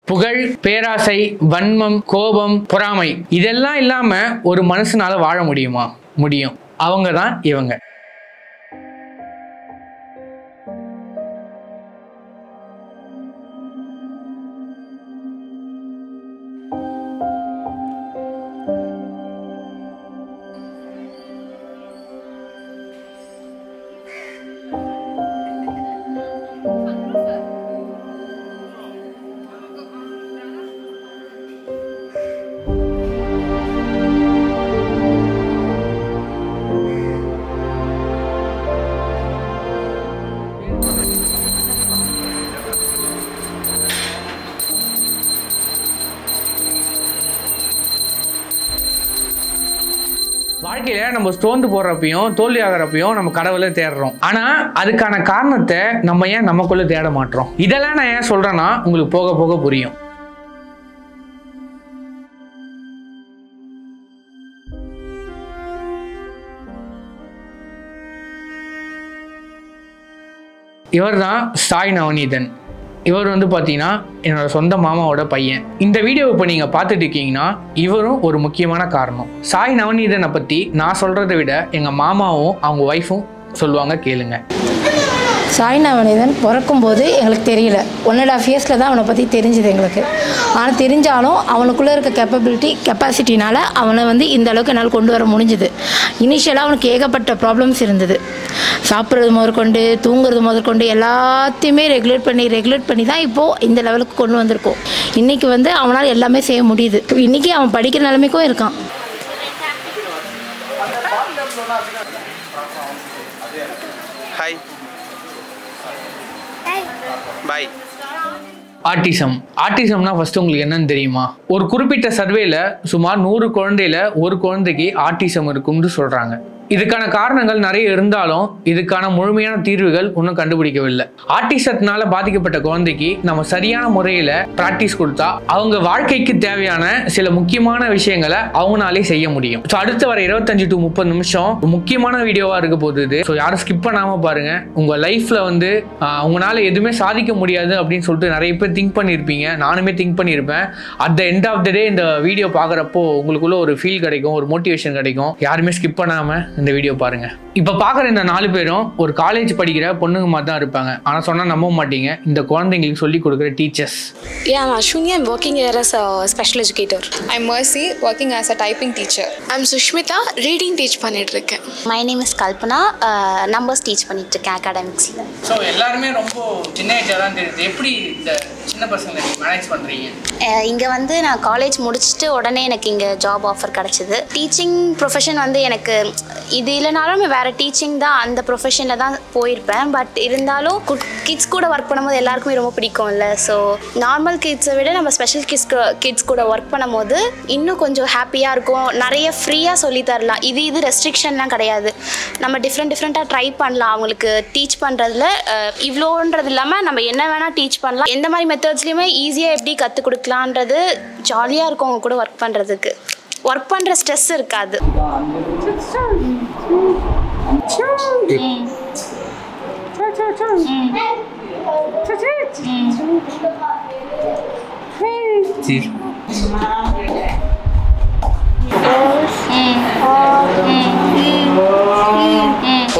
புகழ், பேராசை, வன்மம், கோபம், பொறாமை இதெல்லாம் இல்லாம ஒரு மனுஷனால வாழ முடியுமா? முடியும். அவங்க தான் இவங்க. வாழ்க்கையில நம்ம ஸ்டோந்து போடுறப்பையும் தோல்வி ஆகிறப்பையும் நம்ம கடவுளை தேடுறோம். ஆனா அதுக்கான காரணத்தை நம்ம ஏன் நமக்குள்ள தேட மாட்டோம்? இதெல்லாம் நான் ஏன் சொல்றேன்னா உங்களுக்கு போக போக புரியும். இவர் தான் சாய் நவநீதன். இவர் வந்து பார்த்தீங்கன்னா என்னோட சொந்த மாமாவோட பையன். இந்த வீடியோ இப்போ நீங்கள் பார்த்துட்டு இருக்கீங்கன்னா இவரும் ஒரு முக்கியமான காரணம். சாய் நவநீதனை பற்றி நான் சொல்கிறத விட எங்கள் மாமாவும் அவங்க ஒய்ஃபும் சொல்லுவாங்க, கேளுங்க. சாய் நவநீதன் பிறக்கும்போது எங்களுக்கு தெரியல. 1.5 இயர்ஸில் தான் அவனை பற்றி தெரிஞ்சுது எங்களுக்கு. ஆனால் தெரிஞ்சாலும் அவனுக்குள்ளே இருக்க கெப்பாசிட்டினால் அவனை வந்து இந்த அளவுக்கு என்னால் கொண்டு வர முடிஞ்சுது. இனிஷியலாக அவனுக்கு ஏகப்பட்ட ப்ராப்ளம்ஸ் இருந்தது. சாப்பிட்றது முதற்கொண்டு தூங்குறது முதற்கொண்டு எல்லாத்தையுமே ரெகுலேட் பண்ணி தான் இப்போது இந்த லெவலுக்கு கொண்டு வந்திருக்கோம். இன்றைக்கி வந்து அவனால் எல்லாமே செய்ய முடியுது. இன்றைக்கி அவன் படிக்கிற நிலைமைக்கும் இருக்கான். Hi bye. ஆட்டிசம்னா ஃபர்ஸ்ட் உங்களுக்கு என்னன்னு தெரியுமா? ஒரு குறிப்பிட்ட சர்வேல சுமார் 100 குழந்தையில ஒரு குழந்தைக்கு ஆட்டிசம் இருக்கும்னு சொல்றாங்க. இதுக்கான காரணங்கள் நிறைய இருந்தாலும் இதுக்கான முழுமையான தீர்வுகள் இன்னும் கண்டுபிடிக்கவில்லை. ஆட்டிசத்தினால பாதிக்கப்பட்ட குழந்தைக்கு நம்ம சரியான முறையில பிராக்டிஸ் கொடுத்தா அவங்க வாழ்க்கைக்கு தேவையான சில முக்கியமான விஷயங்களை அவங்களாலே செய்ய முடியும். ஸோ அடுத்த வர 25 to 30 நிமிஷம் முக்கியமான வீடியோவா இருக்க போகுது. ஸோ யாரும் ஸ்கிப் பண்ணாம பாருங்க. உங்க லைஃப்ல வந்து உங்களால எதுவுமே சாதிக்க முடியாது அப்படின்னு சொல்லிட்டு நிறைய பேர் திங்க் பண்ணியிருப்பீங்க. நானுமே திங்க் பண்ணியிருப்பேன். At the end of the day இந்த வீடியோ பார்க்குறப்போ உங்களுக்குள்ள ஒரு ஃபீல் கிடைக்கும், ஒரு மோட்டிவேஷன் கிடைக்கும். யாருமே ஸ்கிப் பண்ணாம இந்த வீடியோ பாருங்க. இப்ப பாக்குற இந்த 4 பேரும் ஒரு காலேஜ் படிக்கிற பொண்ணுங்க மாதிரி தான் இருப்பாங்க. ஆனா சொன்னா நம்ப மாட்டீங்க, இந்த குழந்தைங்களுக்கு சொல்லி கொடுக்குற teachers. Yeah, I'm Ashwini. I'm working here as a special educator. I'm Mercy, working as a typing teacher. I'm Sushmita, reading teach பண்ணிட்டு இருக்கேன். My name is Kalpana, numbers teach பண்ணிட்டு இருக்கேன் academicsல. சோ எல்லாரும் ரொம்ப சின்ன ஏஜா தான் தெரியுது. எப்படி இந்த சின்ன பசங்களை மேனேஜ் பண்றீங்க? இங்க வந்து நான் காலேஜ் முடிச்சிட்டு உடனே எனக்கு இங்க ஜாப் ஆஃபர் கிடைச்சது. டீச்சிங் ப்ரொஃபஷன் வந்து எனக்கு இது இல்லைனாலும் வேற டீச்சிங் தான், அந்த ப்ரொஃபஷனில் தான் போயிருப்பேன். பட் இருந்தாலும் கிட்ஸ் கூட ஒர்க் பண்ணும்போது எல்லாருக்குமே ரொம்ப பிடிக்கும்ல. ஸோ நார்மல் கிட்ஸை விட நம்ம ஸ்பெஷல் கிட்ஸ் கூட ஒர்க் பண்ணும்போது இன்னும் கொஞ்சம் ஹாப்பியாக இருக்கும். நிறைய ஃப்ரீயாக சொல்லி தரலாம். இது ரெஸ்ட்ரிக்ஷன்லாம் கிடையாது. நம்ம டிஃப்ரெண்ட்டாக ட்ரை பண்ணலாம். அவங்களுக்கு டீச் பண்ணுறதுல இவ்வளோன்றது இல்லாமல் நம்ம என்ன வேணால் டீச் பண்ணலாம். எந்த மாதிரி மெத்தட்ஸ்லையுமே ஈஸியாக எப்படி கற்றுக் கொடுக்கலான்றது ஜாலியாக இருக்கும். அவங்க கூட ஒர்க் பண்ணுறதுக்கு ஒர்க் பண்ணுற ஸ்ட்ரெஸ் இருக்காது.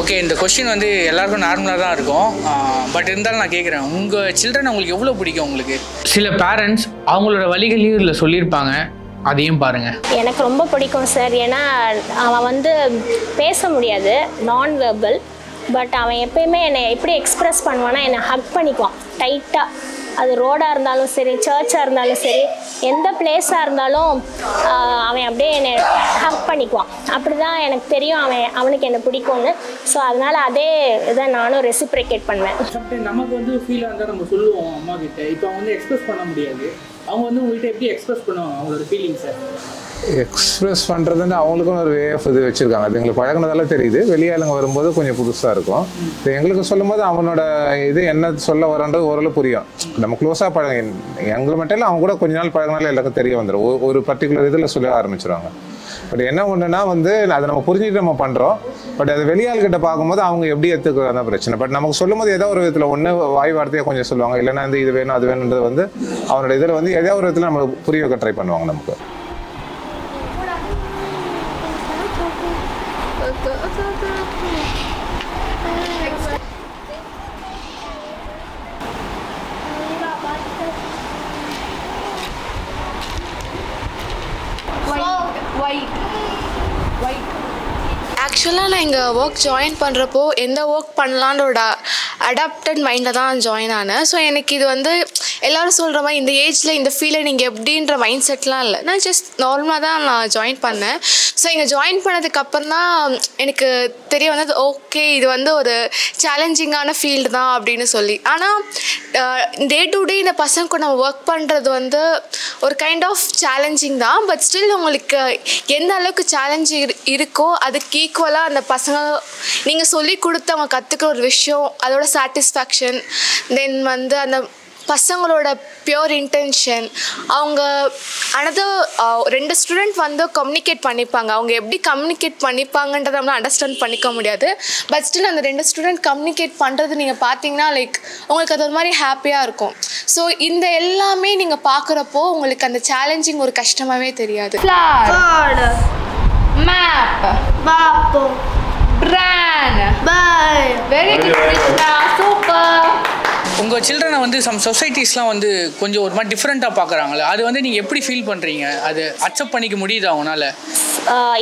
ஓகே, இந்த கொஸ்டின் வந்து எல்லாருக்கும் நார்மலாக தான் இருக்கும். பட் இருந்தாலும் நான் கேட்குறேன், உங்கள் சில்ட்ரன் உங்களுக்கு எவ்வளோ பிடிக்கும்? உங்களுக்கு சில பேரண்ட்ஸ் அவங்களோட வழிகளையும் இதில் சொல்லியிருப்பாங்க, அதையும் பாருங்க. எனக்கு ரொம்ப பிடிக்கும் சார். ஏன்னா அவன் வந்து பேச முடியாது, நான் வெர்பல். பட் அவன் எப்பயுமே என்னை எப்படி எக்ஸ்ப்ரெஸ் பண்ணுவான்னா என்னை ஹக் பண்ணிக்குவான் டைட்டாக. அது ரோடாக இருந்தாலும் சரி, சர்ச்சாக இருந்தாலும் சரி, எந்த பிளேஸாக இருந்தாலும் அவன் அப்படியே என்னை ஹக் பண்ணிக்குவான். அப்படி தான் எனக்கு தெரியும் அவனுக்கு என்ன பிடிக்கும்னு. ஸோ அதனால் அதே இதை நானும் ரெசிப்ரிகேட் பண்ணுவேன். நமக்கு வந்து ஃபீலாக இருந்தால் நம்ம சொல்லுவோம் அம்மா கிட்ட. இப்போ அவங்க வந்து எக்ஸ்பிரஸ் பண்ண முடியாது. அவங்க வந்து உங்கள்கிட்ட எப்படி எக்ஸ்பிரஸ் பண்ணுவாங்க அவங்களோட ஃபீலிங்ஸை? எக்ஸ்பிரஸ் பண்ணுறதுன்னு அவங்களுக்கும் ஒரு வே ஆஃப் இது வச்சுருக்காங்க. அது எங்களுக்கு பழகினதால தெரியுது. வெளியாளுங்க வரும்போது கொஞ்சம் புதுசாக இருக்கும். இப்போ எங்களுக்கு சொல்லும் போது அவனோட இது என்ன சொல்ல வரன்றது ஓரளவு புரியும். நம்ம க்ளோஸாக எங்களை மட்டும் இல்லை, அவங்க கூட கொஞ்ச நாள் பழகினாலும் எல்லாருக்கும் தெரிய வந்துடும். ஒரு பர்டிகுலர் இதில் சொல்ல ஆரம்பிச்சிருவாங்க. பட் என்ன ஒன்றுனா அதை நம்ம புரிஞ்சுட்டு நம்ம பண்ணுறோம். பட் அது வெளியாள்கிட்ட பார்க்கும்போது அவங்க எப்படி எடுத்துக்கிறது தான் பிரச்சனை. பட் நமக்கு சொல்லும் போது ஏதோ ஒரு விதத்தில் ஒன்று வாய் வார்த்தையாக கொஞ்சம் சொல்லுவாங்க, இல்லைன்னா இது வேணும் அது வேணுன்றது அவனோட இதில் ஏதோ ஒரு விதத்தில் நம்ம புரிய வைக்க ட்ரை பண்ணுவாங்க நமக்கு. ஆக்சுவலாக நான் இங்கே ஒர்க் ஜாயின் பண்ணுறப்போ எந்த ஒர்க் பண்ணலான்ற அடாப்டட் மைண்டில் தான் ஜாயின் ஆனேன். ஸோ எனக்கு இது எல்லோரும் சொல்கிற மாதிரி இந்த ஏஜில் இந்த ஃபீல்டில் நீங்கள் எப்படின்ற மைண்ட் செட்லாம் இல்லை. நான் ஜஸ்ட் நார்மலாக தான் நான் ஜாயின் பண்ணேன். ஸோ இங்கே ஜாயின் பண்ணதுக்கப்புறம் தான் எனக்கு தெரிய வந்தது, ஓகே இது ஒரு சேலஞ்சிங்கான ஃபீல்டு தான் அப்படின்னு சொல்லி. ஆனால் டே டு டே இந்த பசங்க கூட நம்ம ஒர்க் பண்ணுறது ஒரு கைண்ட் ஆஃப் சேலஞ்சிங் தான். பட் ஸ்டில் உங்களுக்கு எந்த அளவுக்கு சேலஞ்ச் இருக்கோ அதுக்கு ஈக்குவலாக அந்த பசங்க நீங்கள் சொல்லி கொடுத்து அவங்க கற்றுக்கிற ஒரு விஷயம், அதோட சாட்டிஸ்ஃபேக்ஷன், தென் அந்த பசங்களோட பியோர் இன்டென்ஷன், அவங்க ரெண்டு ஸ்டூடெண்ட் கம்யூனிகேட் பண்ணிப்பாங்க. அவங்க எப்படி கம்யூனிகேட் பண்ணிப்பாங்கன்றதை நம்ம அண்டர்ஸ்டாண்ட் பண்ணிக்க முடியாது. பட் ஸ்டில் அந்த ரெண்டு ஸ்டூடெண்ட் கம்யூனிகேட் பண்ணுறது நீங்கள் பார்த்தீங்கன்னா உங்களுக்கு அது ஒரு மாதிரி ஹாப்பியாக இருக்கும். ஸோ இந்த எல்லாமே நீங்கள் பார்க்குறப்போ உங்களுக்கு அந்த சேலஞ்சிங் ஒரு கஷ்டமாகவே தெரியாது. மேப் பாப்போ பிரான் பை வெரி குட் சூப்பர். உங்கள் சில்ட்ரனை சம் சொசைட்டிஸ்லாம் கொஞ்சம் ஒரு மாதிரி டிஃப்ரெண்ட்டாக பார்க்குறாங்களே, அது நீங்கள் எப்படி ஃபீல் பண்ணுறீங்க? அது அக்செப்ட் பண்ணிக்க முடியுது அவனால்?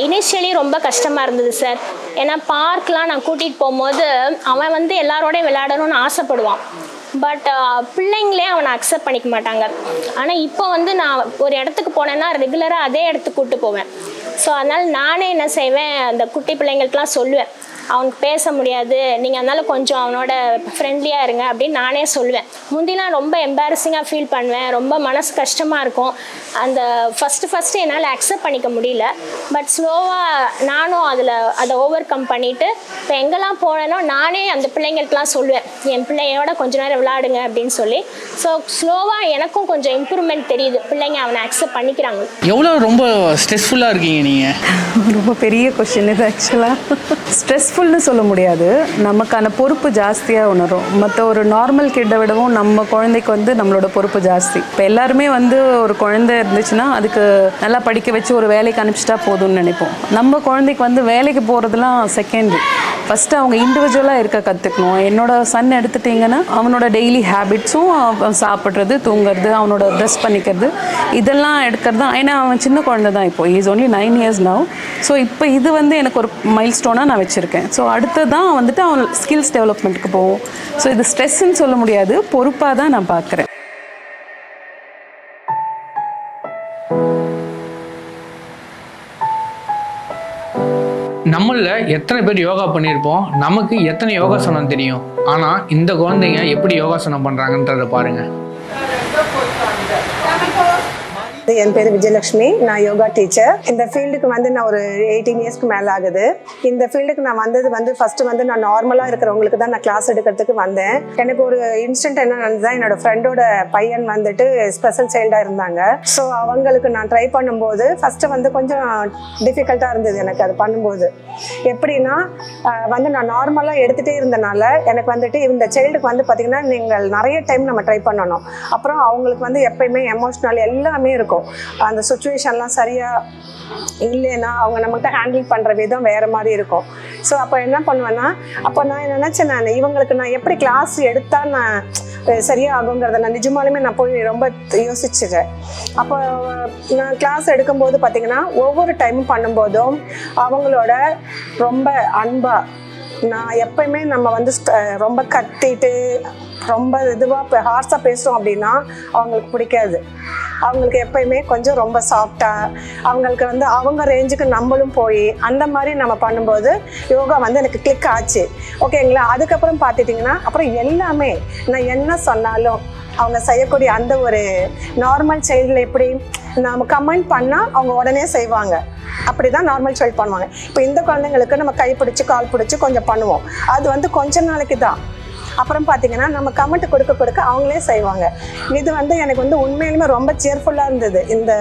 இனிஷியலி ரொம்ப கஷ்டமாக இருந்தது சார். ஏன்னா பார்க்லாம் நான் கூட்டிகிட்டு போகும்போது அவன் எல்லாரோடையும் விளையாடணும்னு ஆசைப்படுவான். பட் பிள்ளைங்களே அவனை அக்செப்ட் பண்ணிக்க மாட்டாங்க. ஆனால் இப்போ நான் ஒரு இடத்துக்கு போனேன்னா ரெகுலராக அதே இடத்துக்கு கூப்பிட்டு போவேன். ஸோ அதனால் நானே என்ன செய்வேன், அந்த குட்டி பிள்ளைங்களுக்கெலாம் சொல்லுவேன், அவனுக்கு பேச முடியாது, நீங்கள் அதனால் கொஞ்சம் அவனோட ஃப்ரெண்ட்லியாக இருங்க அப்படின்னு நானே சொல்லுவேன். முந்திலாம் ரொம்ப எம்பாரசிங்காக ஃபீல் பண்ணுவேன், ரொம்ப மனசு கஷ்டமாக இருக்கும். அந்த ஃபஸ்ட்டு என்னால் அக்செப்ட் பண்ணிக்க முடியல. பட் ஸ்லோவாக நானும் அதை ஓவர் கம் பண்ணிவிட்டு இப்போ எங்கெல்லாம் போனேனோ நானே அந்த பிள்ளைங்களுக்கெலாம் சொல்லுவேன், என் பிள்ளையோட கொஞ்ச நேரம் விளையாடுங்க அப்படின்னு சொல்லி. ஸோ ஸ்லோவாக எனக்கும் கொஞ்சம் இம்ப்ரூவ்மெண்ட் தெரியுது, பிள்ளைங்க அவனை அக்செப்ட் பண்ணிக்கிறாங்க. எவ்வளோ ரொம்ப ஸ்ட்ரெஸ்ஃபுல்லாக இருக்கீங்க நீங்கள்? ரொம்ப பெரிய கொஸ்டின் இது. ஆக்சுவலாக ஸ்ட்ரெஸ்ஃபுல்னு சொல்ல முடியாது, நமக்கான பொறுப்பு ஜாஸ்தியாக உணரும். மற்ற ஒரு நார்மல் கிட்டை விடவும் நம்ம குழந்தைக்கு நம்மளோட பொறுப்பு ஜாஸ்தி. இப்போ எல்லாருமே ஒரு குழந்தை இருந்துச்சுன்னா அதுக்கு நல்லா படிக்க வச்சு ஒரு வேலைக்கு அனுப்பிச்சிட்டா போதும்னு நினைப்போம். நம்ம குழந்தைக்கு வேலைக்கு போகிறதுலாம் செகண்டரி. ஃபஸ்ட்டு அவங்க இண்டிவிஜுவலாக இருக்க கற்றுக்கணும். என்னோட சன் எடுத்துட்டிங்கன்னா அவனோட டெய்லி ஹேபிட்ஸும், சாப்பிட்றது, தூங்குறது, அவனோட ட்ரெஸ் பண்ணிக்கிறது, இதெல்லாம் எடுக்கிறது தான். ஏன்னா அவன் சின்ன குழந்தை தான், இப்போ is only 9 years now. So இப்போ இது எனக்கு ஒரு மைல் ஸ்டோனாக நான் வச்சுருக்கேன். ஸோ அடுத்து தான் அவன் ஸ்கில்ஸ் டெவலப்மெண்ட்டுக்கு போகும். ஸோ இது ஸ்ட்ரெஸ்ன்னு சொல்ல முடியாது, பொறுப்பாக தான் நான் பார்க்குறேன். நம்மள எத்தனை பேர் யோகா பண்ணியிருப்போம், நமக்கு எத்தனை யோகாசனம் தெரியும், ஆனால் இந்த குழந்தைங்க எப்படி யோகாசனம் பண்ணுறாங்கன்றதை பாருங்கள். என் பேர் விஜயலட்சுமி, நான் யோகா டீச்சர். இந்த ஃபீல்டுக்கு நான் ஒரு 18 yearsக்கு மேலே ஆகுது. இந்த ஃபீல்டுக்கு நான் வந்தது ஃபஸ்ட்டு நான் நார்மலாக இருக்கிறவங்களுக்கு தான் நான் கிளாஸ் எடுக்கிறதுக்கு வந்தேன். எனக்கு ஒரு இன்ஸ்டன்ட் என்ன நடந்ததுன்னா, என்னோட ஃப்ரெண்டோட பையன் ஸ்பெஷல் சைல்டாக இருந்தாங்க. ஸோ அவங்களுக்கு நான் ட்ரை பண்ணும்போது ஃபஸ்ட்டு கொஞ்சம் டிஃபிகல்ட்டாக இருந்தது எனக்கு அது பண்ணும்போது. எப்படின்னா நான் நார்மலாக எடுத்துகிட்டே இருந்தனால எனக்கு இந்த சைல்டுக்கு பார்த்திங்கன்னா நீங்கள் நிறைய டைம் நம்ம ட்ரை பண்ணணும். அப்புறம் அவங்களுக்கு எப்பயுமே எமோஷ்னல் எல்லாமே இருக்கும். அந்த சுச்சுவேஷன்லாம் சரியாக இல்லைன்னா அவங்க நம்மகிட்ட ஹேண்டில் பண்ணுற விதம் வேறு மாதிரி இருக்கும். ஸோ அப்போ என்ன பண்ணுவேன்னா, அப்போ நான் நினச்சேன், இவங்களுக்கு நான் எப்படி கிளாஸ் எடுத்தால் நான் சரியாக ஆகுங்கிறத நான் நிஜமாலுமே நான் போய் ரொம்ப யோசிச்சுட்டேன். அப்போ நான் கிளாஸ் எடுக்கும்போது பார்த்திங்கன்னா ஒவ்வொரு டைமும் பண்ணும்போதும் அவங்களோட ரொம்ப அன்பாக, நான் எப்பயுமே நம்ம ரொம்ப கத்திட்டு ரொம்ப இதுவாக ஹார்ஸாக பேசுகிறோம் அப்படின்னா அவங்களுக்கு பிடிக்காது. அவங்களுக்கு எப்பயுமே கொஞ்சம் ரொம்ப சாஃப்டாக, அவங்களுக்கு அவங்க ரேஞ்சுக்கு நம்மளும் போய் அந்த மாதிரி நம்ம பண்ணும்போது யோகா எனக்கு கிளிக் ஆச்சு. ஓகேங்களா? அதுக்கப்புறம் பார்த்துட்டிங்கன்னா அப்புறம் எல்லாமே நான் என்ன சொன்னாலும் அவங்க செய்யக்கூடிய அந்த ஒரு நார்மல் சைல்டில் எப்படி நம்ம கமெண்ட் பண்ணால் அவங்க உடனே செய்வாங்க, அப்படி தான் நார்மல் சைல்டு பண்ணுவாங்க. இப்போ இந்த குழந்தைங்களுக்கு நம்ம கை பிடிச்சி கால் பிடிச்சி கொஞ்சம் பண்ணுவோம், அது வந்து கொஞ்ச நாளைக்கு தான். அப்புறம் பார்த்தீங்கன்னா நம்ம கமெண்ட் கொடுக்க கொடுக்க அவங்களே செய்வாங்க. இது வந்து எனக்கு வந்து உண்மையிலுமே ரொம்ப சேர்ஃபுல்லாக இருந்தது. இந்த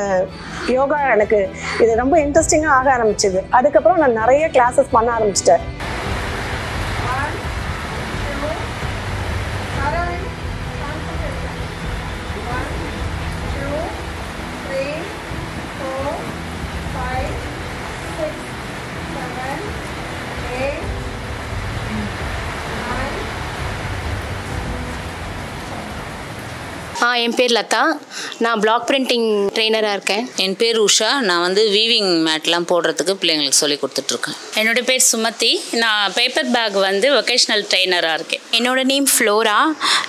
யோகா எனக்கு இது ரொம்ப இன்ட்ரெஸ்டிங்காக ஆக ஆரம்பிச்சிது. அதுக்கப்புறம் நான் நிறைய கிளாஸஸ் பண்ண ஆரம்பிச்சிட்டேன். என் பேர் லதா, நான் பிளாக் பிரிண்டிங் ட்ரெயினராக இருக்கேன். என் பேர் உஷா, நான் வந்து வீவிங் மேட்லாம் போடுறதுக்கு பிள்ளைங்களுக்கு சொல்லி கொடுத்துட்ருக்கேன். என்னோடய பேர் சுமதி, நான் பேப்பர் பேக் வந்து vocational ட்ரெயினராக இருக்கேன். என்னோட நேம் ஃப்ளோரா,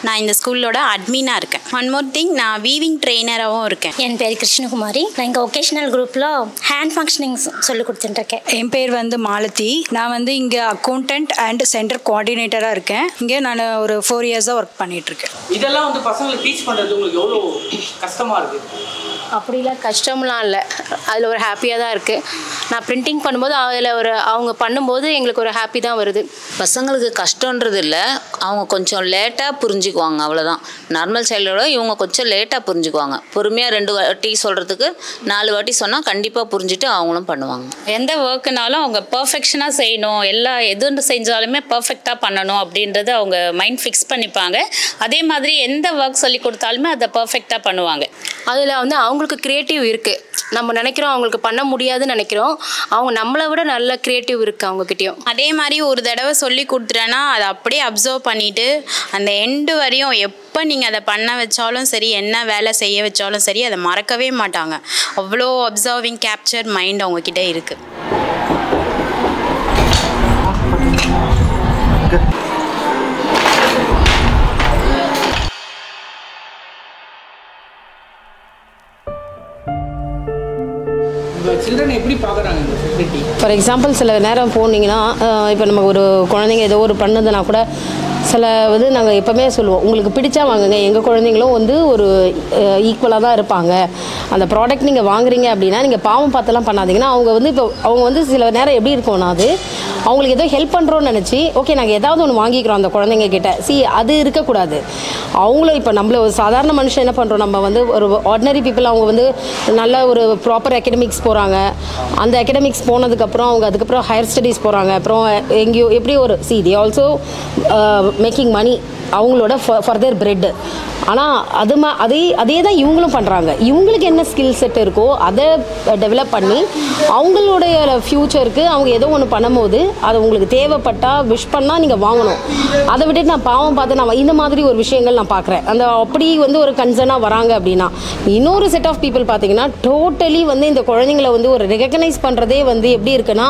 நான் இந்த ஸ்கூலோட அட்மினாக இருக்கேன். ஒன் மோர் திங், நான் வீவிங் ட்ரெயினராகவும் இருக்கேன். என் பேர் கிருஷ்ணகுமாரி, நான் இங்கே ஒகேஷ்னல் குரூப்பில் ஹேண்ட் ஃபங்க்ஷனிங் சொல்லி கொடுத்துட்டுருக்கேன். என் பேர் வந்து மாலதி, நான் வந்து இங்கே அக்கௌண்டன்ட் அண்ட் சென்டர் கோஆர்டினேட்டராக இருக்கேன். இங்கே நான் ஒரு 4 இயர்ஸாக ஒர்க் பண்ணிகிட்ருக்கேன். இதெல்லாம் வந்து பசங்களுக்கு டீச் பண்ணுறது உங்களுக்கு எவ்வளோ கஷ்டமாக இருக்குது? அப்படிலாம் கஷ்டம்லாம் இல்லை, அதில் ஒரு ஹாப்பியாக தான் இருக்குது. நான் பிரிண்டிங் பண்ணும்போது அதில் அவங்க பண்ணும்போது எங்களுக்கு ஒரு ஹாப்பி தான் வருது. பசங்களுக்கு கஷ்டன்றது இல்லை, அவங்க கொஞ்சம் லேட்டாக புரிஞ்சுக்குவாங்க, அவ்வளோதான். நார்மல் சைல்டோட இவங்க கொஞ்சம் லேட்டாக புரிஞ்சுக்குவாங்க. பொறுமையாக 2 வாட்டி சொல்கிறதுக்கு 4 வாட்டி சொன்னால் கண்டிப்பாக புரிஞ்சுட்டு அவங்களும் பண்ணுவாங்க. எந்த ஒர்க்குனாலும் அவங்க பர்ஃபெக்ஷனாக செய்யணும், எது செஞ்சாலுமே பர்ஃபெக்டாக பண்ணணும் அப்படின்றது அவங்க மைண்ட் ஃபிக்ஸ் பண்ணிப்பாங்க. அதே மாதிரி எந்த ஒர்க் சொல்லி கொடுத்தாலுமே அதை பர்ஃபெக்டாக பண்ணுவாங்க. அதில் வந்து அவங்களுக்கு க்ரியேட்டிவ் இருக்குது. நம்ம நினைக்கிறோம் அவங்களுக்கு பண்ண முடியாதுன்னு நினைக்கிறோம், அவங்க நம்மளை விட நல்ல க்ரியேட்டிவ் இருக்குது அவங்கக்கிட்டேயும். அதே மாதிரி ஒரு தடவை சொல்லி கொடுத்துட்டேன்னா அதை அப்படியே அப்சர்வ் பண்ணிவிட்டு அந்த எண்டு வரையும் எப்போ நீங்கள் அதை பண்ண வச்சாலும் சரி, என்ன வேலை செய்ய வச்சாலும் சரி, அதை மறக்கவே மாட்டாங்க. அவ்வளோ அப்சர்விங் கேப்சர் மைண்ட் அவங்கக்கிட்ட இருக்குது. சில்ட்ரன் எப்படி பார்க்குறாங்க இந்த சொசைட்டி? ஃபார் எக்ஸாம்பிள் சில நேரம் போனீங்கன்னா, இப்போ நம்ம ஒரு குழந்தைங்க ஏதோ ஒரு பண்ணுதுன்னா கூட சில வந்து நாங்கள் எப்போவுமே சொல்லுவோம், உங்களுக்கு பிடிச்சா வாங்குங்க. எங்கள் குழந்தைங்களும் வந்து ஒரு ஈக்குவலாக தான் இருப்பாங்க. அந்த ப்ராடக்ட் நீங்கள் வாங்குறீங்க அப்படின்னா நீங்கள் பாவம் பார்த்தெல்லாம் பண்ணாதீங்கன்னா, அவங்க வந்து சில நேரம் எப்படி இருக்கும்னா, அது அவங்களுக்கு ஏதோ ஹெல்ப் பண்ணுறோன்னு நினச்சி ஓகே நாங்கள் ஏதாவது ஒன்று வாங்கிக்கிறோம் அந்த குழந்தைங்க கிட்ட. அது இருக்கக்கூடாது. அவங்களும் இப்போ நம்மள ஒரு சாதாரண மனுஷன் என்ன பண்ணுறோம், நம்ம வந்து ஒரு ஆர்டினரி பீப்புள், அவங்க வந்து நல்ல ஒரு ப்ராப்பர் அகடமிக்ஸ் போகிறாங்க. அந்த அகடமிக்ஸ் போனதுக்கப்புறம் அவங்க அதுக்கப்புறம் ஹையர் ஸ்டடீஸ் போகிறாங்க. அப்புறம் எங்கேயோ எப்படி ஒரு தே ஆல்சோ மேக்கிங் மணி அவங்களோட ஃபர்தர் பிரெட். ஆனால் அதே தான் இவங்களும் பண்ணுறாங்க. இவங்களுக்கு என்ன ஸ்கில் செட் இருக்கோ அதை டெவலப் பண்ணி அவங்களுடைய ஃப்யூச்சருக்கு அவங்க ஏதோ ஒன்று பண்ணும்போது அது உங்களுக்கு தேவைப்பட்டால் விஷ் பண்ணால் நீங்கள் வாங்கணும். அதை விட்டுட்டு நான் பாவம் பார்த்து நான் இந்த மாதிரி ஒரு விஷயங்கள் நான் பார்க்குறேன். அப்படி வந்து ஒரு கன்சர்னாக வராங்க அப்படின்னா, இன்னொரு செட் ஆஃப் பீப்புள் பார்த்தீங்கன்னா டோட்டலி வந்து இந்த குழந்தைங்களை வந்து ஒரு ரெகக்னைஸ் பண்ணுறதே வந்து எப்படி இருக்குன்னா,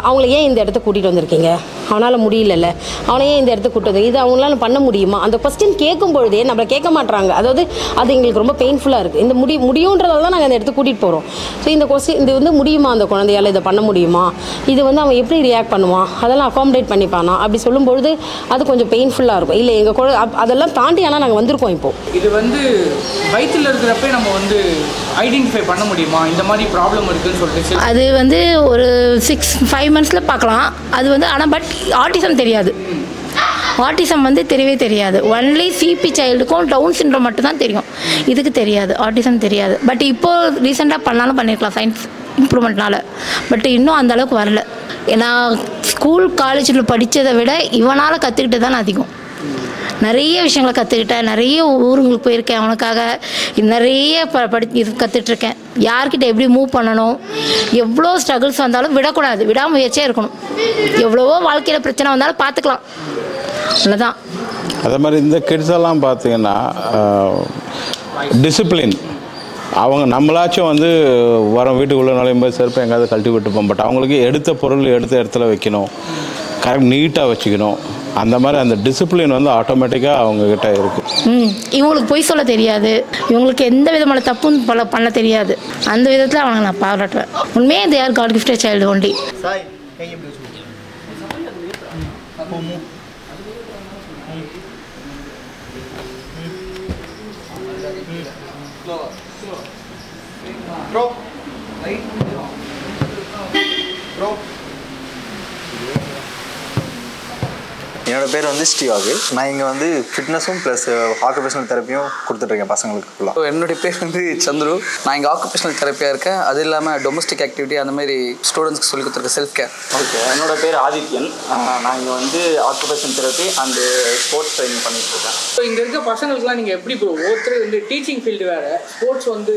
அவங்கள ஏன் இந்த இடத்த கூட்டிகிட்டு வந்திருக்கீங்க, அவனால் முடியலல்ல, அவனை ஏன் இந்த இடத்துக்கு கூட்டு வந்து இது அவங்களால பண்ண முடியுமா, அந்த கொஸ்டின் கேட்கும் பொழுதே நம்மளை கேட்க மாட்டாங்க. அதாவது அது எங்களுக்கு ரொம்ப பெயின்ஃபுல்லாக இருக்குது. இந்த முடியுன்றதால தான் நாங்கள் அந்த இடத்துக்கு கூட்டிகிட்டு போகிறோம். ஸோ இந்த கொஸ்டின் இது வந்து முடியுமா, அந்த குழந்தையால் இதை பண்ண முடியுமா, இது வந்து அவன் எப்படி ரியாக்ட் பண்ணுவான், அதெல்லாம் அகாமடேட் பண்ணிப்பானா அப்படி சொல்லும்பொழுது அது கொஞ்சம் பெயின்ஃபுல்லாக இருக்கும். இல்லை எங்கள் அதெல்லாம் தாண்டி ஆனால் நாங்கள் வந்திருக்கோம். இப்போது இது வந்து வயிற்றில் இருக்கிறப்ப நம்ம வந்து ஐடென்டிஃபை பண்ண முடியுமா இந்த மாதிரி ப்ராப்ளம் இருக்குதுன்னு சொல்லிட்டு? அது வந்து ஒரு 6-5 மந்த்ஸில் பார்க்கலாம். அது வந்து ஆனால் பட் ஆட்டிசம் தெரியாது. ஆட்டிசம் வந்து தெரியவே தெரியாது. ஒன்லி சிபி சைல்டுக்கும் டவுன் சிண்ட்ரோம் மட்டும்தான் தெரியும், இதுக்கு தெரியாது, ஆட்டிசம் தெரியாது. பட் இப்போது ரீசெண்டாக பண்ணாலும் பண்ணியிருக்கலாம் சயின்ஸ் இம்ப்ரூவ்மெண்ட்னால. பட் இன்னும் அந்தளவுக்கு வரல. ஏன்னா ஸ்கூல் காலேஜில் படித்ததை விட இவனால் கற்றுக்கிட்டு தான் அதிகம். நிறைய விஷயங்களை கற்றுக்கிட்டேன், நிறைய ஊருங்களுக்கு போயிருக்கேன், அவனுக்காக நிறைய இது கற்றுட்ருக்கேன். யார்கிட்ட எப்படி மூவ் பண்ணணும், எவ்வளோ ஸ்ட்ரகிள்ஸ் வந்தாலும் விடக்கூடாது, விடாமுயற்சியாக இருக்கணும். எவ்வளவோ வாழ்க்கையில் பிரச்சனை வந்தாலும் பார்த்துக்கலாம், அவ்வளோதான். அதே மாதிரி இந்த கிட்ஸ் எல்லாம் பார்த்தீங்கன்னா டிசிப்ளின். அவங்க நம்மளாச்சும் வந்து வீட்டுக்குள்ளே நுழையும் போது செருப்பை எங்கேயாவது கழட்டி விட்டுப்போம். பட் அவங்களுக்கு எடுத்த பொருள் எடுத்த இடத்துல வைக்கணும், கரெக்ட் நீட்டாக வச்சுக்கணும். அந்த மாதிரி அந்த டிசிப்ளின் வந்து ஆட்டோமேட்டிக்காக அவங்கக்கிட்ட இருக்குது. இவங்களுக்கு பொய் சொல்ல தெரியாது, இவங்களுக்கு எந்த விதமான தப்பும் பண்ண தெரியாது. அந்த விதத்தில் அவங்க நான் பாராட்டுவேன். உண்மையாக they are God gifted child only. Bro bro என்னோடய பேர் வந்து ஸ்ரீவாகு. நான் இங்கே வந்து ஃபிட்னஸும் ப்ளஸ் ஆக்குபேஷனல் தெரப்பியும் கொடுத்துட்ருக்கேன் பசங்களுக்கு ஃபுல்லாக. என்னுடைய பேர் வந்து சந்துரு. நான் இங்கே ஆக்குபேஷனல் தெரப்பியாக இருக்கேன். அது இல்லாமல் டொமஸ்டிக் ஆக்டிவிட்டி அந்த மாதிரி ஸ்டூடெண்ட்ஸ்க்கு சொல்லி கொடுத்துருக்கேன், செல்ஃப் கேர். ஓகே, என்னோடய பேர் ஆதித்யன். நான் இங்கே வந்து occupation therapy and sports training பண்ணிகிட்ருக்கேன். ஸோ இங்கே இருக்க பசங்களுக்குலாம் நீங்கள் எப்படி ப்ரோ, ஒருத்தர் வந்து டீச்சிங் ஃபீல்டு வேறு, ஸ்போர்ட்ஸ் வந்து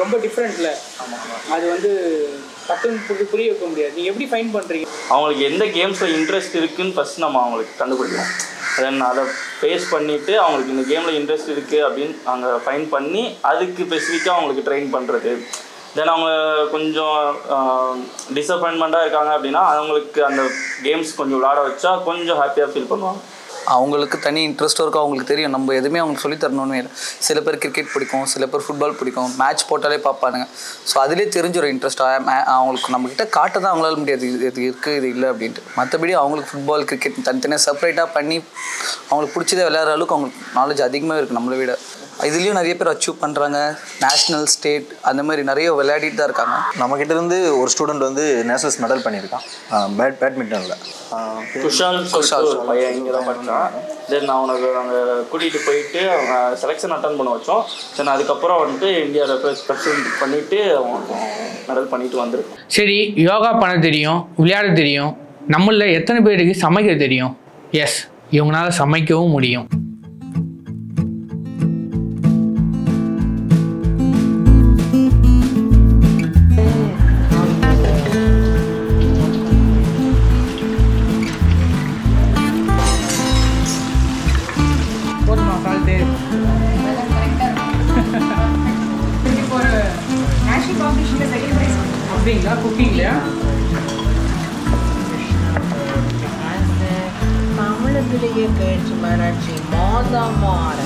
ரொம்ப டிஃப்ரெண்ட்டில், அது வந்து டக்குன்னு புரிய வைக்க முடியாது. நீங்கள் எப்படி ஃபைன் பண்ணுறீங்க? அவங்களுக்கு எந்த கேம்ஸில் இன்ட்ரெஸ்ட் இருக்குதுன்னு ஃபஸ்ட் நம்ம அவங்களுக்கு கண்டுபிடிக்கணும். தென் அதை ஃபேஸ் பண்ணிவிட்டு அவங்களுக்கு இந்த கேமில் இன்ட்ரெஸ்ட் இருக்குது அப்படின்னு நாங்கள் ஃபைன் பண்ணி அதுக்கு ஸ்பெசிஃபிக்காக அவங்களுக்கு ட்ரெயின் பண்ணுறது. தென் அவங்க கொஞ்சம் டிசப்பாயின்மெண்ட்டாக இருக்காங்க அப்படின்னா அவங்களுக்கு அந்த கேம்ஸ் கொஞ்சம் விளையாட வச்சா கொஞ்சம் ஹாப்பியாக ஃபீல் பண்ணுவாங்க. அவங்களுக்கு தனி இன்ட்ரெஸ்ட்டும் இருக்கும். அவங்களுக்கு தெரியும் நம்ம எதுவுமே அவங்களுக்கு சொல்லி தரணும்னு. சில பேர் கிரிக்கெட் பிடிக்கும், சில பேர் ஃபுட்பால் பிடிக்கும், மேட்ச் போட்டாலே பார்ப்பானுங்க. ஸோ அதிலே தெரிஞ்சிடும் இன்ட்ரெஸ்ட். அவங்களுக்கு நம்மக்கிட்ட காட்ட தான் அவங்களால முடியாது இது இருக்குது இது இல்லை அப்படின்ட்டு. மற்றபடி அவங்களுக்கு ஃபுட்பால் கிரிக்கெட் தனித்தனியாக செப்பரேட்டாக பண்ணி அவங்களுக்கு பிடிச்சதை விளையாடுற அளவுக்கு அவங்களுக்கு நாலேஜ் அதிகமாக இருக்குது நம்மளை விட. இதுலேயும் நிறைய பேர் அச்சீவ் பண்ணுறாங்க. நேஷ்னல், ஸ்டேட் அந்த மாதிரி நிறைய விளையாடிட்டு தான் இருக்காங்க. நம்மக்கிட்ட இருந்து ஒரு ஸ்டூடெண்ட் வந்து நேஷனல்ஸ் மெடல் பண்ணியிருக்கான் பேட்மிண்டனில். குஷால் பையன் இங்கே தான் படித்தான். தென் அவனுக்கு நாங்கள் கூட்டிகிட்டு போயிட்டு அவங்க செலெக்ஷன் அட்டன் பண்ண வச்சோம். தென் அதுக்கப்புறம் வந்துட்டு இந்தியா ரெப்ரசன்ட் பண்ணிவிட்டு அவன் மெடல் பண்ணிட்டு வந்துருக்கோம். சரி, யோகா பண்ண தெரியும், விளையாட தெரியும், நம்மள எத்தனை பேருக்கு சமைக்க தெரியும்? எஸ், இவங்களால சமைக்கவும் முடியும். அப்படிங்களா? குக்கிங்லையா? தமிழத்திலேயே பேச்சு மராட்சி மோதமான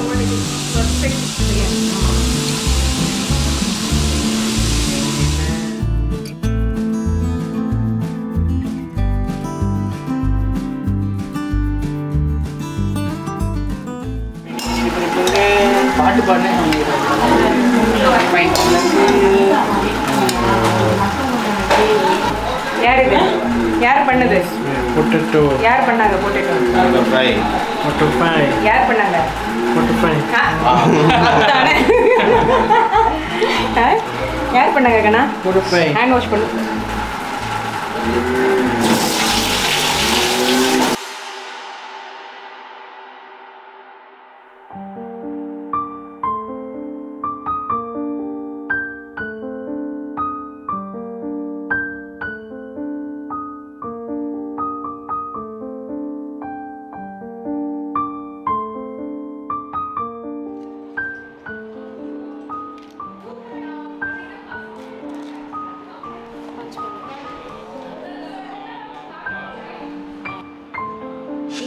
பாட்டு பாடு. யார் இது? யார் பண்ணது? பொட்டேட்டோ. யார் பண்ணாங்க? Potato fry. Potato fry. யார் பண்ணாங்க? Potato fry. அதுதானே. யார் பண்ணாங்க கண்ணா? Potato fry. ஹேண்ட் வாஷ் பண்ணு.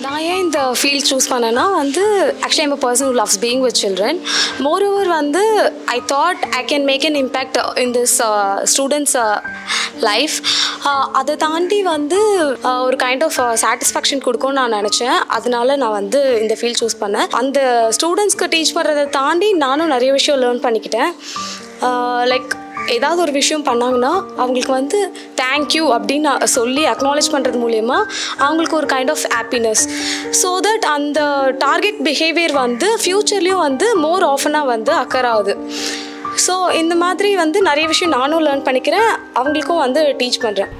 நான் ஏன் இந்த ஃபீல்ட் சூஸ் பண்ணேன்னா வந்து actually I'm a person who loves being with children. Moreover வந்து I thought I can make an impact in this students life. அதை தாண்டி வந்து ஒரு கைண்ட் ஆஃப் சாட்டிஸ்ஃபேக்ஷன் கொடுக்கும்னு நான் நினச்சேன். அதனால நான் வந்து இந்த ஃபீல்ட் சூஸ் பண்ணேன். அந்த ஸ்டூடெண்ட்ஸ்க்கு டீச் பண்ணுறதை தாண்டி நானும் நிறைய விஷயம் லேர்ன் பண்ணிக்கிட்டேன். லைக் ஏதாவது ஒரு விஷயம் பண்ணாங்கன்னா அவங்களுக்கு வந்து தேங்க்யூ அப்படின்னு சொல்லி அக்னாலேஜ் பண்ணுறது மூலயமா அவங்களுக்கு ஒரு kind of happiness. So that அந்த டார்கெட் பிஹேவியர் வந்து ஃப்யூச்சர்லேயும் வந்து மோர் ஆஃபனாக வந்து அக்கர் ஆகுது. ஸோ இந்த மாதிரி வந்து நிறைய விஷயம் நானும் லேர்ன் பண்ணிக்கிறேன், அவங்களுக்கும் வந்து டீச் பண்ணுறேன்.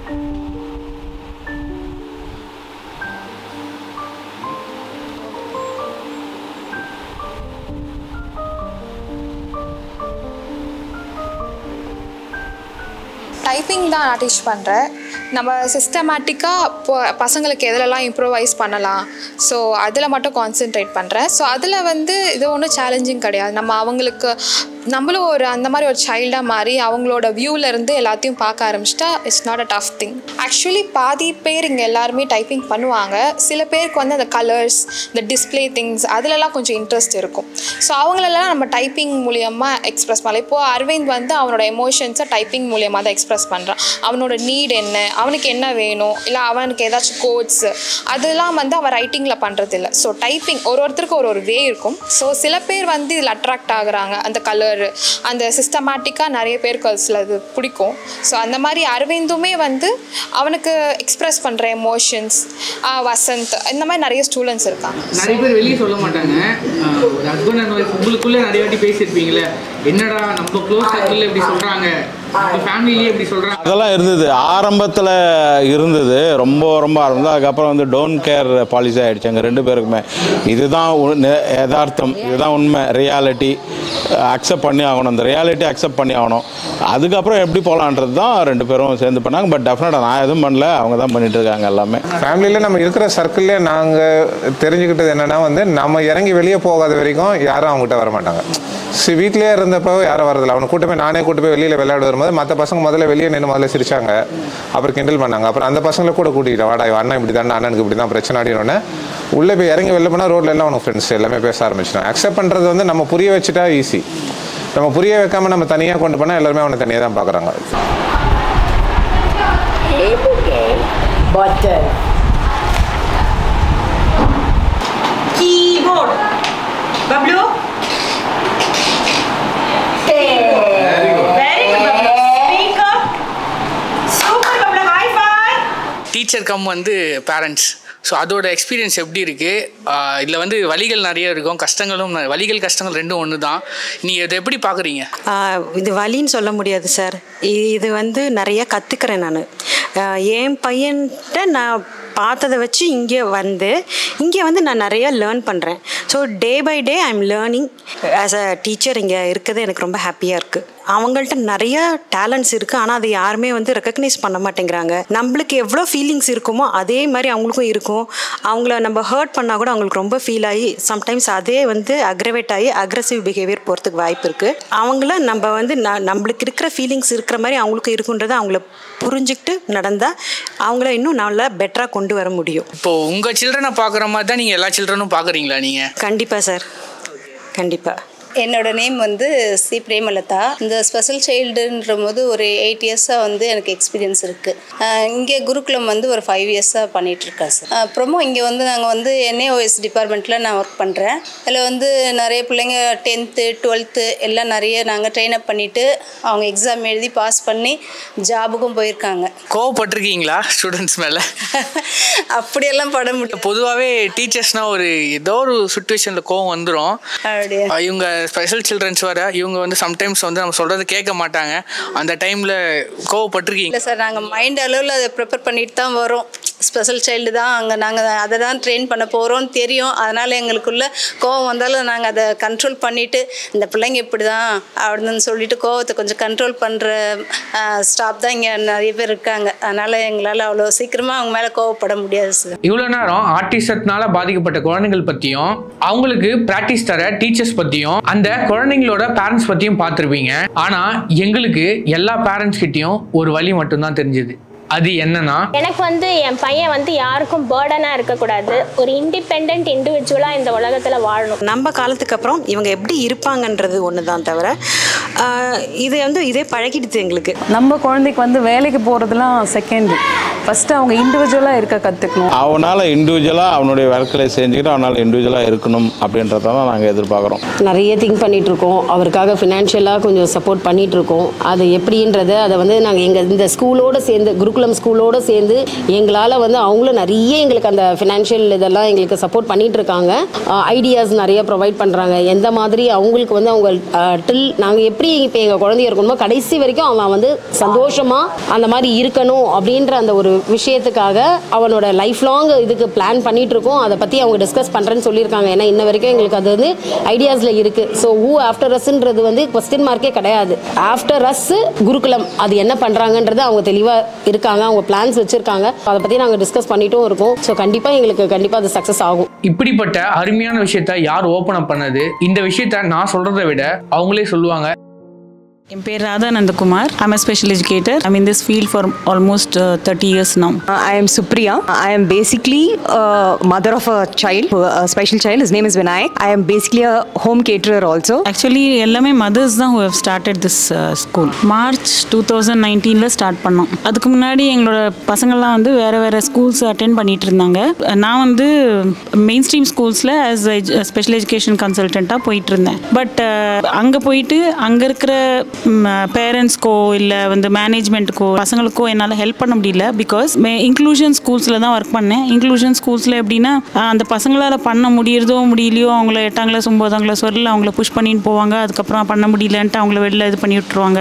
டைப்பிங் தான் நான் டீச் பண்ணுறேன். நம்ம சிஸ்டமேட்டிக்காக பசங்களுக்கு எதிலெல்லாம் இம்ப்ரூவைஸ் பண்ணலாம், ஸோ அதில் மட்டும் கான்சென்ட்ரேட் பண்ணுறேன். ஸோ அதில் வந்து இது ஒன்றும் சேலஞ்சிங் கிடையாது. நம்மளும் ஒரு அந்த மாதிரி ஒரு சைல்டாக மாறி அவங்களோட வியூவிலேருந்து எல்லாத்தையும் பார்க்க ஆரம்பிச்சிட்டா it's not a tough thing. Actually பாதி பேர் இங்கே எல்லாருமே டைப்பிங் பண்ணுவாங்க. சில பேருக்கு வந்து அந்த கலர்ஸ், இந்த டிஸ்பிளே திங்ஸ் அதிலெல்லாம் கொஞ்சம் இன்ட்ரெஸ்ட் இருக்கும். ஸோ அவங்களெல்லாம் நம்ம டைப்பிங் மூலியமாக எக்ஸ்ப்ரெஸ் பண்ணலாம். இப்போது அரவிந்த் வந்து அவனோட எமோஷன்ஸை டைப்பிங் மூலியமாக தான் எக்ஸ்ப்ரெஸ் பண்ணுறான். அவனோட நீட் என்ன, அவனுக்கு என்ன வேணும், இல்லை அவனுக்கு ஏதாச்சும் கோட்ஸ் அதெல்லாம் வந்து அவன் ரைட்டிங்கில் பண்ணுறதில்ல. ஸோ டைப்பிங் ஒருத்தருக்கு ஒரு வே இருக்கும். ஸோ சில பேர் வந்து இதில் அட்ராக்ட் ஆகுறாங்க, அந்த கலரு அந்த சிஸ்டமேட்டிக்காக நிறைய பேருக்கு சில இது பிடிக்கும். ஸோ அந்த மாதிரி அரவிந்துமே வந்து அவனுக்கு எக்ஸ்பிரஸ் பண்ணுற எமோஷன்ஸ், வசந்த் இந்த மாதிரி நிறைய ஸ்டூடெண்ட்ஸ் இருக்காங்க. நிறைய பேர் வெளியே சொல்ல மாட்டாங்க. ஒரு ஹஸ்பண்ட் அண்ட் ஒய்ஃப் உங்களுக்குள்ளே நிறைய வாட்டி பேசியிருப்பீங்களே, என்னடா நம்ம க்ளோஸ் சர்க்கிளில் இப்படி சொல்கிறாங்க, ஃபேமிலியே இப்படி சொல்கிறாங்க, அதெல்லாம் இருந்தது. ஆரம்பத்தில் இருந்தது, ரொம்ப ஆரம்பம். அதுக்கப்புறம் வந்து டோன்ட் கேர் பாலிசி ஆகிடுச்சு எங்கள் 2 பேருக்குமே. இதுதான் யதார்த்தம், இதுதான் உண்மை, ரியாலிட்டி அக்செப்ட் பண்ணி ஆகணும். அந்த ரியாலிட்டி அக்செப்ட் பண்ணி ஆகணும். அதுக்கப்புறம் எப்படி போகலான்றது தான் 2 பேரும் சேர்ந்து பண்ணாங்க. பட் டெஃபினட்டாக நான் எதுவும் பண்ணல, அவங்க தான் பண்ணிட்டு இருக்காங்க எல்லாமே. ஃபேமிலியில் நம்ம இருக்கிற சர்க்கிள்லேயே நாங்கள் தெரிஞ்சுக்கிட்டது என்னென்னா வந்து நம்ம இறங்கி வெளியே போகாத வரைக்கும் யாரும் அவங்ககிட்ட வர மாட்டாங்க. வீட்டிலே இருந்தப்போ யாரும் வரதில்லை. அவனை நானே கூட்டு போய் வெளியில் விளையாட வரும்போது மற்ற பசங்க முதல்ல வெளியே நின்று முதல்ல சிரிச்சாங்க, அப்புறம் கிண்டல் பண்ணாங்க. அப்புறம் அந்த பசங்களை கூட கூட்டிக்கிட்டேன், வாடா அண்ணன் இப்படி தான், அண்ணனுக்கு இப்படி தான் பிரச்சனை ஆடினோடனே உள்ளே போய் இறங்கி வெளில போனால் ரோட்டில் எல்லாம் அவனுக்கு ஃப்ரெண்ட்ஸ் எல்லாமே பேச ஆரம்பிச்சிட்டான். அக்செப்ட் பண்ணுறது வந்து நம்ம புரிய வச்சுட்டா ஈஸி. நம்ம புரிய வைக்காமல் நம்ம தனியாக கொண்டு போனால் எல்லாருமே அவனை தனியாக தான் பார்க்குறாங்க. டீச்சர் கம் வந்து பேரண்ட்ஸ். ஸோ அதோட எக்ஸ்பீரியன்ஸ் எப்படி இருக்குது? இதில் வந்து வலிகள் நிறைய இருக்கும், கஷ்டங்களும் வலிகள் கஷ்டங்கள் ரெண்டும் ஒன்று தான். நீங்கள் இதை எப்படி பார்க்குறீங்க? இது வலின்னு சொல்ல முடியாது சார். இது வந்து நிறைய கற்றுக்கிறேன் நான். என் பையன்கிட்ட நான் பார்த்ததை வச்சு இங்கே வந்து நான் நிறையா லேர்ன் பண்ணுறேன். So day by day I am learning. As a teacher இங்கே இருக்கிறது எனக்கு ரொம்ப ஹாப்பியாக இருக்குது. அவங்கள்ட்ட நிறைய டேலண்ட்ஸ் இருக்குது, ஆனால் அதை யாருமே வந்து ரெக்கக்னைஸ் பண்ண மாட்டேங்கிறாங்க. நம்மளுக்கு எவ்வளோ ஃபீலிங்ஸ் இருக்குமோ அதே மாதிரி அவங்களுக்கும் இருக்கும். அவங்கள நம்ம ஹர்ட் பண்ணால் கூட அவங்களுக்கு ரொம்ப ஃபீல் ஆகி சம்டைம்ஸ் அதே வந்து அக்ரவேட் ஆகி அக்ரெசிவ் பிஹேவியர் போகிறதுக்கு வாய்ப்பு இருக்குது. அவங்கள நம்ம வந்து நம்மளுக்கு இருக்கிற ஃபீலிங்ஸ் இருக்கிற மாதிரி அவங்களுக்கும் இருக்குன்றதை அவங்கள புரிஞ்சுக்கிட்டு நடந்தால் அவங்கள இன்னும் நல்லா பெட்டராக கொண்டு வர முடியும். இப்போது உங்கள் சில்ட்ரனை பார்க்குற மாதிரி தான் நீங்கள் எல்லா சில்ட்ரனும் பார்க்குறீங்களா? நீங்கள் கண்டிப்பாக சார், கண்டிப்பாக. என்னோட நேம் வந்து சி பிரேமலதா. இந்த ஸ்பெஷல் சைல்டுன்ற போது ஒரு 8 இயர்ஸாக வந்து எனக்கு எக்ஸ்பீரியன்ஸ் இருக்குது. இங்கே குருகுலம் வந்து ஒரு 5 இயர்ஸாக பண்ணிகிட்ருக்கேன் சார். அப்புறமா இங்கே வந்து நாங்கள் வந்து NAOS டிபார்ட்மெண்ட்டில் நான் ஒர்க் பண்ணுறேன். அதில் வந்து நிறைய பிள்ளைங்க 10th 12th எல்லாம் நிறைய நாங்கள் ட்ரெயின் அப் பண்ணிவிட்டு அவங்க எக்ஸாம் எழுதி பாஸ் பண்ணி ஜாபுக்கும் போயிருக்காங்க. கோவப்பட்டிருக்கீங்களா ஸ்டூடெண்ட்ஸ் மேலே? அப்படியெல்லாம் பட முடியும். பொதுவாகவே டீச்சர்ஸ்னால் ஒரு ஏதோ ஒரு சுச்சுவேஷனில் கோவம் வந்துடும். அப்படியே இவங்க ஸ்பெஷல் சில்ட்ரன்ஸ் வர இவங்க வந்து சம்டைம்ஸ் வந்து நம்ம சொல்கிறது கேட்க மாட்டாங்க. அந்த டைமில் கோவப்பட்டிருக்கீங்க? இல்லை சார், நாங்கள் மைண்ட் அளவில் அதை ப்ரிப்பேர் பண்ணிட்டு தான் வரோம். ஸ்பெஷல் சைல்டு தான், அங்கே நாங்கள் அதை தான் ட்ரெயின் பண்ண போகிறோம்னு தெரியும். அதனால் எங்களுக்குள்ள கோவம் வந்தாலும் நாங்கள் அதை கண்ட்ரோல் பண்ணிவிட்டு இந்த பிள்ளைங்க இப்படி தான் அப்படின்னு சொல்லிட்டு கோவத்தை கொஞ்சம் கண்ட்ரோல் பண்ணுற ஸ்டாஃப் தான் இங்கே நிறைய பேர் இருக்காங்க. அதனால் எங்களால் அவ்வளோ சீக்கிரமாக அவங்க மேலே கோவப்பட முடியாது சார். இவ்வளோ நேரம் ஆட்டிசத்தினால பாதிக்கப்பட்ட குழந்தைகள் பற்றியும் அவங்களுக்கு ப்ராக்டிஸ் தர டீச்சர்ஸ் பற்றியும் அந்த குழந்தைங்களோட பேரண்ட்ஸ் பற்றியும் பார்த்துருப்பீங்க. ஆனால் எங்களுக்கு எல்லா பேரண்ட்ஸ் கிட்டேயும் ஒரு வழி மட்டும்தான் தெரிஞ்சது. அது என்னன்னா, எனக்கு வந்து என் பையன் வந்து யாருக்கும் பேர்டனாக இருக்கக்கூடாது, ஒரு இண்டிபெண்ட் இண்டிவிஜுவலாக இந்த உலகத்தில் வாழணும். நம்ம காலத்துக்கு அப்புறம் இவங்க எப்படி இருப்பாங்கன்றது ஒன்று தான் தவிர இது வந்து இதே பழகிடுது எங்களுக்கு. நம்ம குழந்தைக்கு வந்து வேலைக்கு போகிறதுலாம் செகண்டரி. ஃபஸ்ட்டு அவங்க இண்டிவிஜுவலாக இருக்க கற்றுக்கணும். அவனால் இண்டிவிஜுவலாக அவனுடைய வேலைகளை செஞ்சுக்கிட்டு அவனால் இண்டிவிஜுவலாக இருக்கணும் அப்படின்றத தான் நாங்கள் எதிர்பார்க்குறோம். நிறைய திங்க் பண்ணிகிட்ருக்கோம். அவருக்காக ஃபினான்ஷியலாக கொஞ்சம் சப்போர்ட் பண்ணிகிட்ருக்கோம். அது எப்படின்றத அதை வந்து நாங்கள் எங்கள் இந்த ஸ்கூலோடு சேர்ந்து குருகுலம் ஸ்கூலோடு சேர்ந்து எங்களால் வந்து அவங்களும் நிறைய எங்களுக்கு அந்த ஃபினான்ஷியல் இதெல்லாம் எங்களுக்கு சப்போர்ட் பண்ணிகிட்ருக்காங்க. ஐடியாஸ் நிறைய ப்ரொவைட் பண்ணுறாங்க. எந்த மாதிரி அவங்களுக்கு வந்து அவங்க டில் நாங்கள் எப்படி இப்போ எங்கள் குழந்தைய இருக்கணுமோ கடைசி வரைக்கும் அவன் வந்து சந்தோஷமாக அந்த மாதிரி இருக்கணும் அப்படின்ற அந்த ஒரு விஷயத்துக்காக அவனோட லைஃப் லாங் இதுக்கு பிளான் பண்ணிகிட்ருக்கோம். அதை பற்றி அவங்க டிஸ்கஸ் பண்ணுறேன்னு சொல்லியிருக்காங்க. ஏன்னா இன்ன வரைக்கும் எங்களுக்கு அது வந்து ஐடியாஸில் இருக்குது. ஸோ ஹூ ஆஃப்டர் அஸ்ன்றது வந்து கொஸ்டின் மார்க்கே கிடையாது. ஆஃப்டர் அஸ் குருகுலம் அது என்ன பண்ணுறாங்கன்றது அவங்க தெளிவாக இருக்காங்க. அவங்க பிளான்ஸ் வச்சுருக்காங்க. அதை பற்றி நாங்கள் டிஸ்கஸ் பண்ணிட்டும் இருக்கோம். ஸோ கண்டிப்பாக அது சக்ஸஸ் ஆகும். இப்படிப்பட்ட அருமையான விஷயத்த யார் ஓப்பன் அப் பண்ணது? இந்த விஷயத்த நான் சொல்கிறத விட அவங்களே சொல்லுவாங்க. என் பேர் Radha Nandakumar. I'm a special educator. I'm in this field for almost 30 years now. I am Supriya. I am basically a mother of a child, a special child. His name is Vinayak. I am basically a home caterer also. Actually எல்லாமே mothers தான் who have started this school. March 2019ல start பண்ணோம். அதுக்கு முன்னாடி எங்களோட பசங்கள்லாம் வந்து வேறு வேறு ஸ்கூல்ஸ் அட்டென்ட் பண்ணிட்டு இருந்தாங்க. நான் வந்து மெயின் ஸ்ட்ரீம் ஸ்கூல்ஸில் ஆஸ் ஸ்பெஷல் எஜுகேஷன் கன்சல்டண்ட்டாக போயிட்டு இருந்தேன். பட் அங்கே போயிட்டு அங்கே இருக்கிற பேரண்ட்ஸ்க்கோ இல்லை வந்து மேனேஜ்மெண்ட்டுக்கோ பசங்களுக்கோ என்னால் ஹெல்ப் பண்ண முடியல. பிகாஸ் இன்க்ளூஷன் ஸ்கூல்ஸில் தான் ஒர்க் பண்ணேன். இன்க்ளூஷன் ஸ்கூல்ஸில் எப்படின்னா அந்த பசங்களால் பண்ண முடியறதோ முடியலையோ அவங்கள 8ஆம் கிளாஸ் 9ஆம் கிளாஸ் வரல அவங்கள புஷ் பண்ணிட்டு போவாங்க. அதுக்கப்புறம் பண்ண முடியலன்ட்டு அவங்கள வெளில இது பண்ணி விட்டுருவாங்க.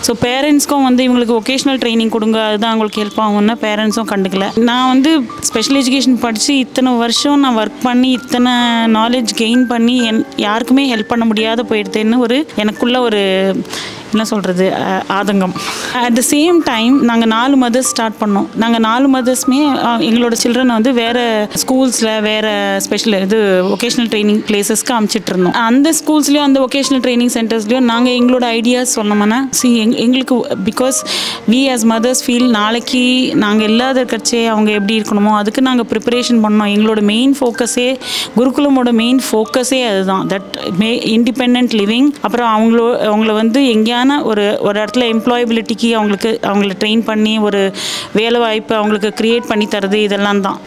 ஸோ பேரண்ட்ஸ்க்கும் வந்து இவங்களுக்கு ஒகேஷ்னல் ட்ரைனிங் கொடுங்க, அதுதான் அவங்களுக்கு ஹெல்ப் ஆகும்னா பேரண்ட்ஸும் கண்டுக்கல. நான் வந்து ஸ்பெஷல் எஜுகேஷன் படித்து இத்தனை வருஷம் நான் ஒர்க் பண்ணி இத்தனை நாலேஜ் கெயின் பண்ணி யாருக்குமே ஹெல்ப் பண்ண முடியாத போயிடுதுன்னு ஒரு எனக்குள்ள ஒரு என்ன சொல்கிறது ஆதங்கம். அட் த சேம் டைம் நாங்கள் 4 மதர்ஸ் ஸ்டார்ட் பண்ணோம். நாங்கள் 4 மதர்ஸுமே எங்களோட சில்ட்ரனை வந்து வேறு ஸ்கூல்ஸில் வேறு ஸ்பெஷல் இது ஒகேஷ்னல் ட்ரைனிங் பிளேசஸ்க்கு அனுப்பிச்சிட்டு இருந்தோம். அந்த ஸ்கூல்ஸ்லேயும் அந்த ஒகேஷ்னல் ட்ரைனிங் சென்டர்ஸ்லேயும் நாங்கள் எங்களோட ஐடியாஸ் சொன்னோம்னா எங்களுக்கு because we as mothers feel நாளைக்கு நாங்கள் இல்லாத கட்சி அவங்க எப்படி இருக்கணுமோ அதுக்கு நாங்கள் ப்ரிப்பரேஷன் பண்ணோம். எங்களோட மெயின் ஃபோக்கஸே குருகுலமோட மெயின் ஃபோக்கஸே அதுதான். That independent living. அப்புறம் அவங்கள வந்து எங்கேயான ஒரு இடத்துல எம்ப்ளாயபிலிட்டிக்கு அவங்கள ட்ரெயின் பண்ணி ஒரு வேலை வாய்ப்பு அவங்களுக்கு க்ரியேட் பண்ணி தருது. இதெல்லாம் தான்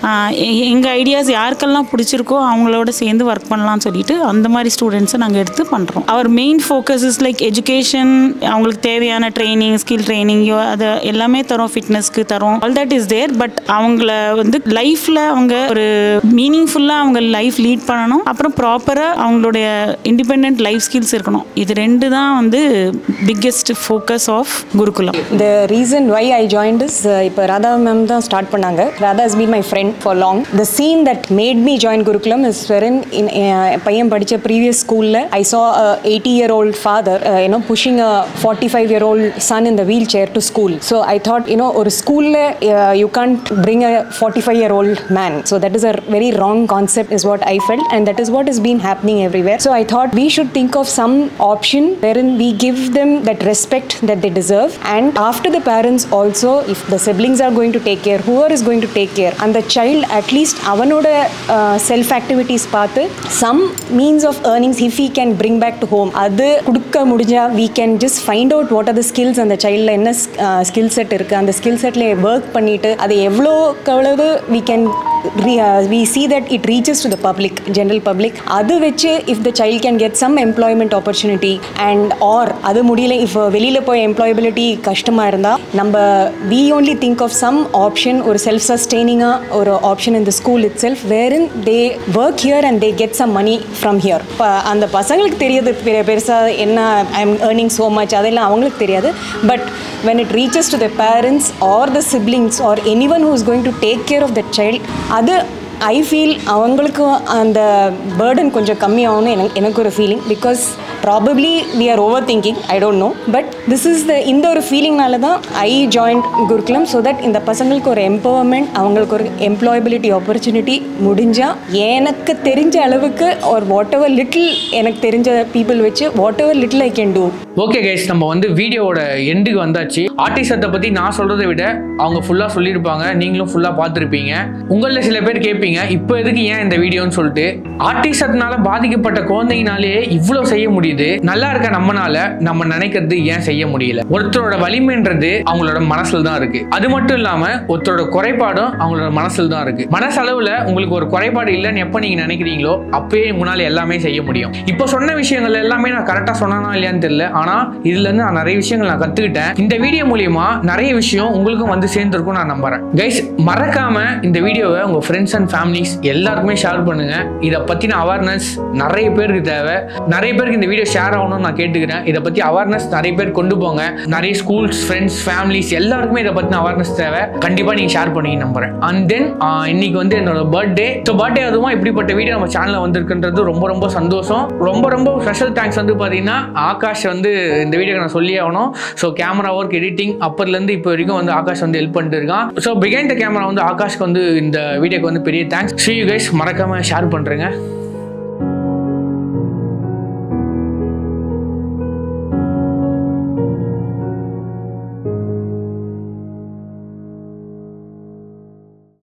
எங்கள் ஐடியாஸ் யாருக்கெல்லாம் பிடிச்சிருக்கோ அவங்களோட சேர்ந்து ஒர்க் பண்ணலாம்னு சொல்லிட்டு அந்த மாதிரி ஸ்டூடெண்ட்ஸை நாங்கள் எடுத்து பண்ணுறோம். அவர் main focus is like education. அவங்களுக்கு தேவையான ட்ரைனிங் ஸ்கில் ட்ரைனிங்கோ அது எல்லாமே தரோம். ஃபிட்னஸ்க்கு தரோம். All that is there. But அவங்கள வந்து லைஃப்பில் அவங்க ஒரு மீனிங்ஃபுல்லாக அவங்க லைஃப் லீட் பண்ணணும். அப்புறம் ப்ராப்பராக அவங்களுடைய இண்டிபெண்ட் லைஃப் ஸ்கில்ஸ் இருக்கணும். இது 2 தான் வந்து biggest focus of Gurukulam. The reason why I joined is இப்போ ராதா மேம் தான் ஸ்டார்ட் பண்ணாங்க. Radha has been my friend for long. The scene that made me join Gurukulam is wherein பையன் படித்த previous schoolல I saw a 80-year-old father pushing a 45-year-old son in the wheelchair to school. So I thought ஒரு ஸ்கூல்ல you can't bring a 45-year-old man. So that is a very wrong concept is what I felt, and that is what has been happening everywhere. So I thought we should think of some option wherein we give them that respect that they deserve, and after the parents also, if the siblings are going to take care, whoever is going to take care, and the child at least avanoda self activities paathu some means of earnings if he can bring back to home adu kudukka mudija, we can just find out what are the skills and the child la enna skill set irukku and the skill set la work pannittu adu evlo kavalavu we can we see that it reaches to the public, general public. adu veche if the child can get some employment opportunity and or adu mudiyala if வெளியில போய் employability கஷ்டமா இருந்தா நம்ம we only think of some option or self sustaining or option in the school itself wherein they work here and they get some money from here. அந்த பசங்களுக்கு தெரியாது பெருசா என்ன I am earning so much அதெல்லாம் அவங்களுக்கு தெரியாது. But when it reaches to the parents or the siblings or anyone who is going to take care of that child, அது I feel அவங்களுக்கு அந்த பேர்டன் கொஞ்சம் கம்மியாகும்னு எனக்கு ஒரு feeling. Because probably we are overthinking, I don't know, but this is இந்த ஒரு ஃபீலிங்னால தான் I joined Gurukulam, so that இந்த பசங்களுக்கு ஒரு எம்பவர்மெண்ட், அவங்களுக்கு ஒரு எம்ப்ளாயபிலிட்டி ஆப்பர்ச்சுனிட்டி முடிஞ்சால் எனக்கு தெரிஞ்ச அளவுக்கு ஒரு வாட் எவர் லிட்டில் எனக்கு தெரிஞ்ச பீப்புள் வச்சு what ever little I can do. Okay guys, நம்ம வந்து வீடியோவோட எண்டுக்கு வந்தாச்சு. ஆட்டிசத்தை பற்றி நான் சொல்கிறத விட அவங்க ஃபுல்லாக சொல்லியிருப்பாங்க, நீங்களும் ஃபுல்லாக பார்த்துருப்பீங்க. உங்களில் சில பேர் கேட்பீங்க இப்போ எதுக்கு ஏன் இந்த வீடியோன்னு சொல்லிட்டு. ஆட்டிசத்தினால பாதிக்கப்பட்ட குழந்தைங்கனாலே இவ்வளோ செய்ய முடியுது, நல்லா இருக்க நம்மனால நம்ம நினைக்கிறது ஏன் செய்ய முடியல? ஒருத்தரோட வலிமைன்றது அவங்களோட மனசுல தான் இருக்கு. அது மட்டும் இல்லாம ஒருத்தரோட குறைபாடும் அவங்களோட மனசுல தான் இருக்கு. மனசளவுல உங்களுக்கு ஒரு குறைபாடு இல்லைன்னு எப்ப நீங்க நினைக்கிறீங்களோ அப்பயே உங்களால எல்லாமே செய்ய முடியும். இப்போ சொன்ன விஷயங்கள் எல்லாமே நான் கரெக்டா சொன்னா இல்லையான்னு தெரியல, ஆனா இதுல இருந்து நான் நிறைய விஷயங்கள் நான் கத்துக்கிட்டேன். இந்த வீடியோ மூலியமா நிறைய விஷயம் உங்களுக்கும் வந்து சேர்ந்துருக்கும் நான் நம்புறேன். கைஸ், மறக்காம இந்த வீடியோவை உங்க ஃப்ரெண்ட்ஸ் அண்ட் ஃபேமிலிஸ் எல்லாருக்குமே ஷேர் பண்ணுங்க. இதை பத்தின அவேர்னஸ் நிறைய பேருக்கு தேவை. நிறைய பேருக்கு இந்த வீடியோ ஷேர் ஆகணும்னு நான் கேட்டுக்கிறேன். இதை பத்தி அவேர்னஸ் நிறைய பேர் கொண்டு போங்க. நிறைய ஸ்கூல்ஸ், ஃப்ரெண்ட்ஸ், ஃபேமிலிஸ் எல்லாருக்குமே இதை பத்தின அவேர்னஸ் தேவை. கண்டிப்பா நீங்க ஷேர் பண்ணி நம்புறேன். அண்ட் தென் இன்னைக்கு வந்து என்னோட பர்த்டே. ஸோ பர்த்டே அதுவும் இப்படிப்பட்ட வீடியோ நம்ம சேனல்ல வந்திருக்குன்றது ரொம்ப ரொம்ப சந்தோஷம். ரொம்ப ரொம்ப ஸ்பெஷல் தேங்க்ஸ் வந்து பாத்தீங்கன்னா ஆகாஷ் வந்து இந்த வீடியோக்கு நான் சொல்லி ஆகணும். ஸோ கேமரா ஒர்க், எடிட்டிங் அப்பர்லேருந்து இப்போ வரைக்கும் வந்து ஆகாஷ் வந்து ஹெல்ப் பண்ணிட்டு இருக்கான். ஸோ பிஹைண்ட் த கேமரா வந்து ஆகாஷ்க்கு வந்து இந்த வீடியோக்கு வந்து பெரிய தேங்க்ஸ். See you guys, மறக்காம ஷேர் பண்றேங்க.